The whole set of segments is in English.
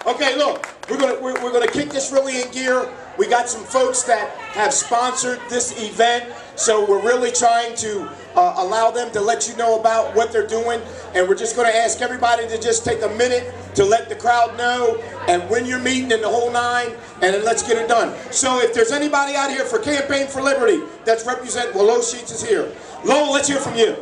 Okay, look, we're gonna kick this really in gear. We got some folks that have sponsored this event, so we're really trying to allow them to let you know about what they're doing, and we're just going to ask everybody to just take a minute to let the crowd know, and when you're meeting in the whole nine, and then let's get it done. So if there's anybody out here for Campaign for Liberty that's representing, well, Lowell Sheets is here. Lowell, let's hear from you.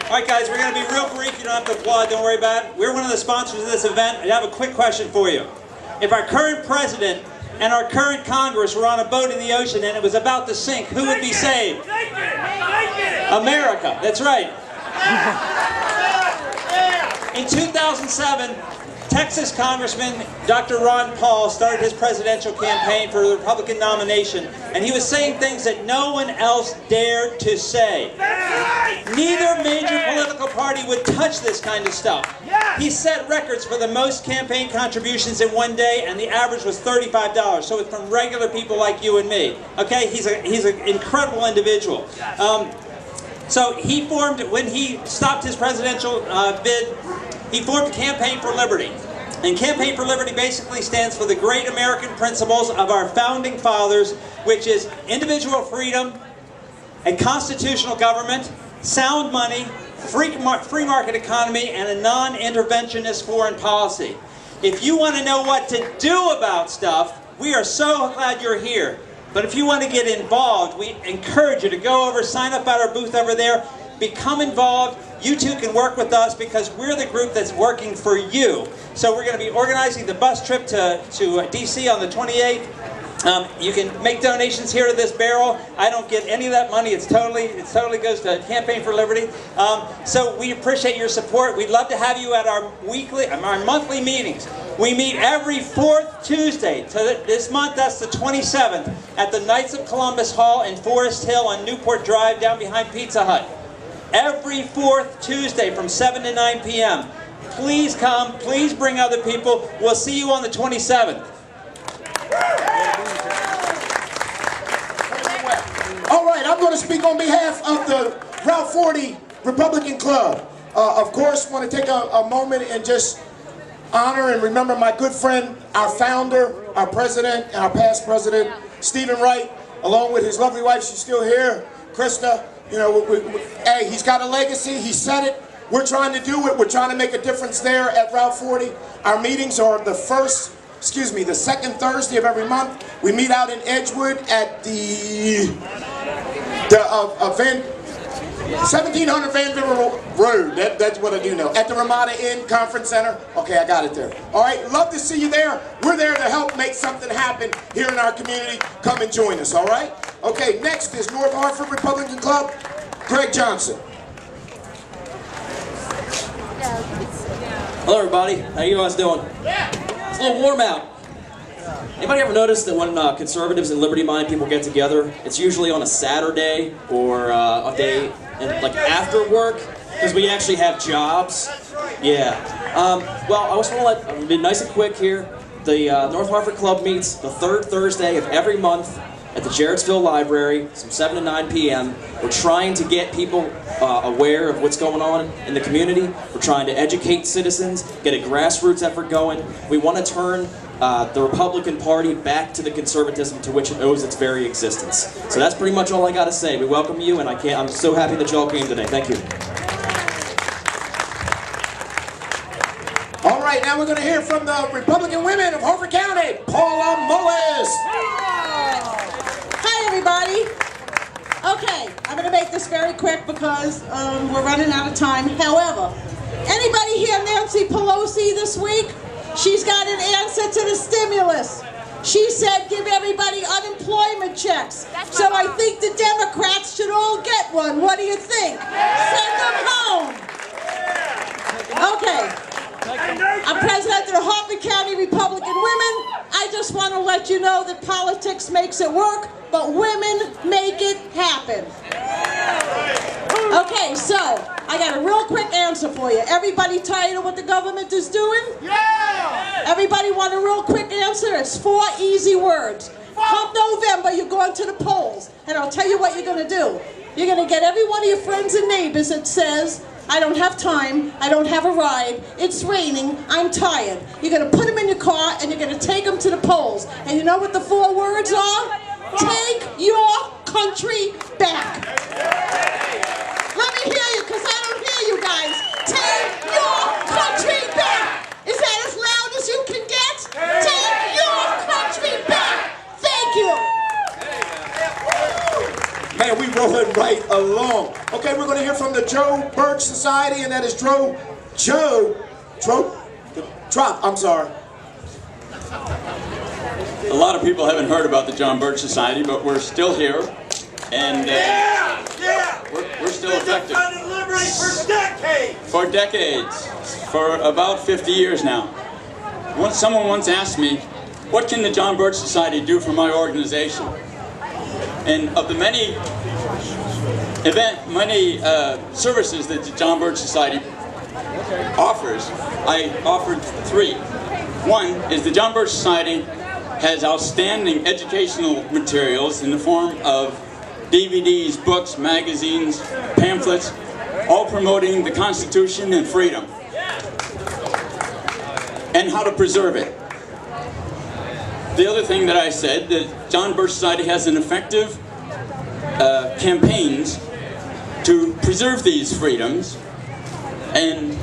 All right, guys, we're going to be real brief. You don't have to applaud. Don't worry about it. We're one of the sponsors of this event. I have a quick question for you. If our current president and our current Congress were on a boat in the ocean and it was about to sink, who would be saved? America. That's right. In 2007, Texas Congressman Dr. Ron Paul started his presidential campaign for the Republican nomination, and he was saying things that no one else dared to say. Neither major political party would touch this kind of stuff. He set records for the most campaign contributions in one day, and the average was $35. So it's from regular people like you and me. Okay, he's an incredible individual. So he formed, when he stopped his presidential bid, he formed Campaign for Liberty. And Campaign for Liberty basically stands for the great American principles of our founding fathers, which is individual freedom, a constitutional government, sound money, free market economy, and a non-interventionist foreign policy. If you want to know what to do about stuff, we are so glad you're here. But if you want to get involved, we encourage you to go over, sign up at our booth over there, become involved. You too can work with us because we're the group that's working for you. So we're going to be organizing the bus trip to DC on the 28th. You can make donations here to this barrel. I don't get any of that money. It totally goes to Campaign for Liberty. So we appreciate your support. We'd love to have you at our monthly meetings. We meet every fourth Tuesday. So this month, that's the 27th, at the Knights of Columbus Hall in Forest Hill on Newport Drive, down behind Pizza Hut. Every fourth Tuesday from 7 to 9 p.m. Please come. Please bring other people. We'll see you on the 27th. All right, I'm going to speak on behalf of the Route 40 Republican Club. Of course, want to take a moment and just honor and remember my good friend, our founder, our president, and our past president, Stephen Wright, along with his lovely wife. She's still here, Krista. You know, hey, he's got a legacy. He said it. We're trying to do it. We're trying to make a difference there at Route 40. Our meetings are the second Thursday of every month. We meet out in Edgewood at the event, 1700 Vanderbilt Road. That's what I do know. At the Ramada Inn Conference Center. Okay, I got it there. All right, love to see you there. We're there to help make something happen here in our community. Come and join us, all right? Okay, next is North Hartford Republican Club, Greg Johnson. Hello everybody, how you guys doing? It's a little warm out. Anybody ever notice that when conservatives and liberty-minded people get together, it's usually on a Saturday or a day like after work, because we actually have jobs? Yeah. Well, I just want to be nice and quick here. The North Hartford Club meets the third Thursday of every month at the Jarrettsville Library from 7 to 9 p.m. We're trying to get people aware of what's going on in the community. We're trying to educate citizens, get a grassroots effort going. We want to turn the Republican Party back to the conservatism to which it owes its very existence. So that's pretty much all I got to say. We welcome you, and I'm so happy that y'all came today. Thank you. All right, now we're going to hear from the Republican women of Harford County, Paula Mullis. Hi, everybody. Okay, I'm going to make this very quick because we're running out of time. However, anybody hear Nancy Pelosi this week? She's got an answer to the stimulus. She said give everybody unemployment checks. So I think the Democrats should all get one. What do you think? Send them home. Okay. I'm president of the Harford County Republican Women. I just want to let you know that politics makes it work, but women make it happen. Okay, so I got a real quick answer for you. Everybody tired of what the government is doing? Yeah! Everybody want a real quick answer? It's 4 easy words. Come November, you're going to the polls, and I'll tell you what you're going to do. You're going to get every one of your friends and neighbors that says, I don't have time, I don't have a ride, it's raining, I'm tired. You're going to put them in your car and you're going to take them to the polls. And you know what the 4 words are? Take your country back. Let me hear you, because I don't hear you guys. Take your country back. Is that as loud as you can get? Take your country back. Thank you. Man, we rolling right along. Okay, we're going to hear from the Joe Birch Society, and that is Trop, I'm sorry. A lot of people haven't heard about the John Birch Society, but we're still here, and we're still effective. For decades, for about 50 years now. Someone once asked me, what can the John Birch Society do for my organization? And of the many services that the John Birch Society offers, I offered 3. One is the John Birch Society has outstanding educational materials in the form of DVDs, books, magazines, pamphlets, all promoting the Constitution and freedom and how to preserve it. The other thing that I said, that John Birch Society has an effective campaigns to preserve these freedoms and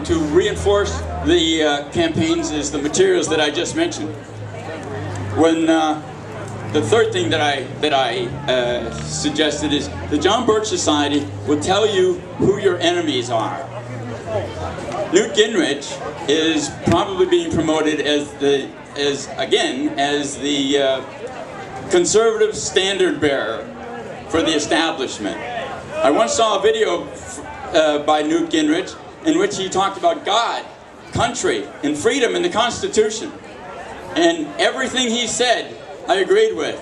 to reinforce the campaigns is the materials that I just mentioned. When the third thing that I suggested is the John Birch Society will tell you who your enemies are. Newt Gingrich is probably being promoted as the conservative standard bearer for the establishment. I once saw a video by Newt Gingrich in which he talked about God, country, and freedom and the Constitution. And everything he said, I agreed with.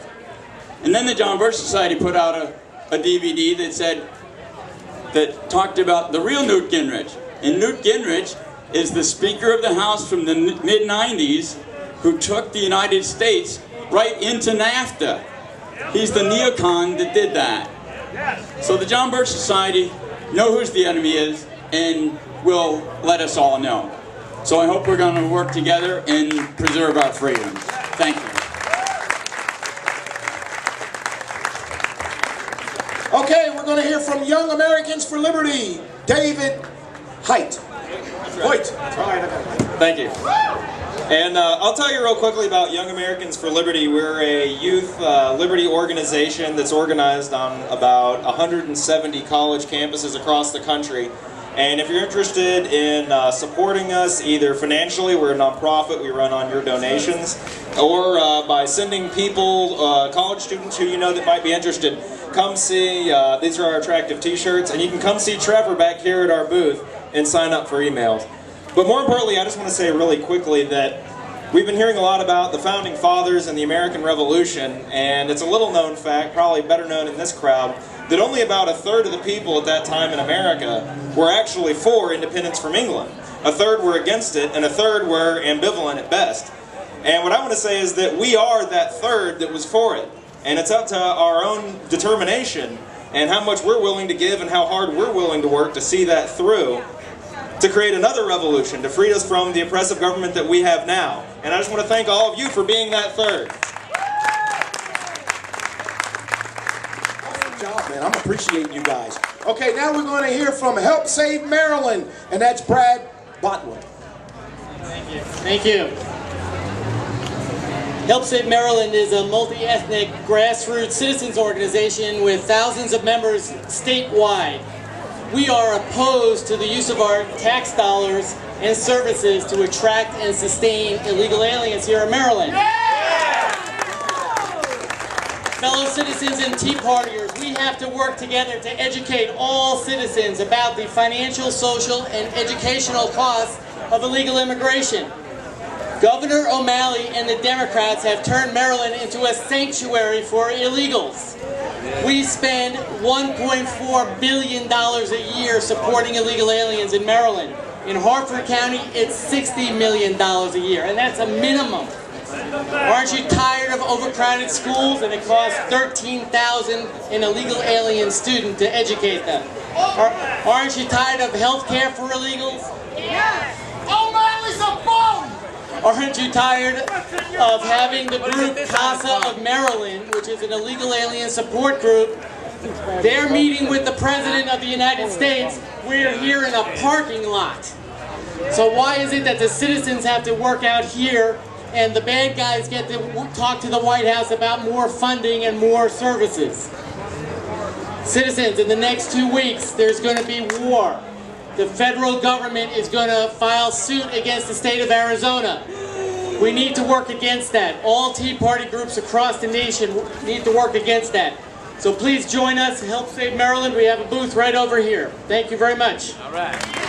And then the John Birch Society put out a DVD that talked about the real Newt Gingrich. And Newt Gingrich is the Speaker of the House from the mid-90s who took the United States right into NAFTA. He's the neocon that did that. So the John Birch Society know who the enemy is and will let us all know. So I hope we're going to work together and preserve our freedoms. Thank you. Okay, we're going to hear from Young Americans for Liberty, David Hoyt. Thank you. And I'll tell you real quickly about Young Americans for Liberty. We're a youth liberty organization that's organized on about 170 college campuses across the country. And if you're interested in supporting us, either financially, we're a nonprofit, we run on your donations, or by sending people, college students who you know that might be interested, come see, these are our attractive t-shirts, and you can come see Trevor back here at our booth and sign up for emails. But more importantly, I just want to say really quickly that we've been hearing a lot about the Founding Fathers and the American Revolution, and it's a little known fact, probably better known in this crowd, that only about a third of the people at that time in America were actually for independence from England. A third were against it, and a third were ambivalent at best. And what I want to say is that we are that third that was for it. And it's up to our own determination and how much we're willing to give and how hard we're willing to work to see that through, to create another revolution, to free us from the oppressive government that we have now. And I just want to thank all of you for being that third. Good job, man. I'm appreciating you guys. Okay, now we're going to hear from Help Save Maryland, and that's Brad Botwood. Thank you. Help Save Maryland is a multi-ethnic grassroots citizens organization with thousands of members statewide. We are opposed to the use of our tax dollars and services to attract and sustain illegal aliens here in Maryland. Fellow citizens and Tea Partiers, we have to work together to educate all citizens about the financial, social, and educational costs of illegal immigration. Governor O'Malley and the Democrats have turned Maryland into a sanctuary for illegals. We spend $1.4 billion a year supporting illegal aliens in Maryland. In Harford County, it's $60 million a year, and that's a minimum. Aren't you tired of overcrowded schools and it costs $13,000 an illegal alien student to educate them? Aren't you tired of health care for illegals? Yes! O'Malley's a bum! Aren't you tired of having the group CASA of Maryland, which is an illegal alien support group, they're meeting with the President of the United States. We're here in a parking lot. So why is it that the citizens have to work out here and the bad guys get to talk to the White House about more funding and more services? Citizens, in the next 2 weeks, there's going to be war. The federal government is going to file suit against the state of Arizona. We need to work against that. All Tea Party groups across the nation need to work against that. So please join us, help save Maryland. We have a booth right over here. Thank you very much. All right.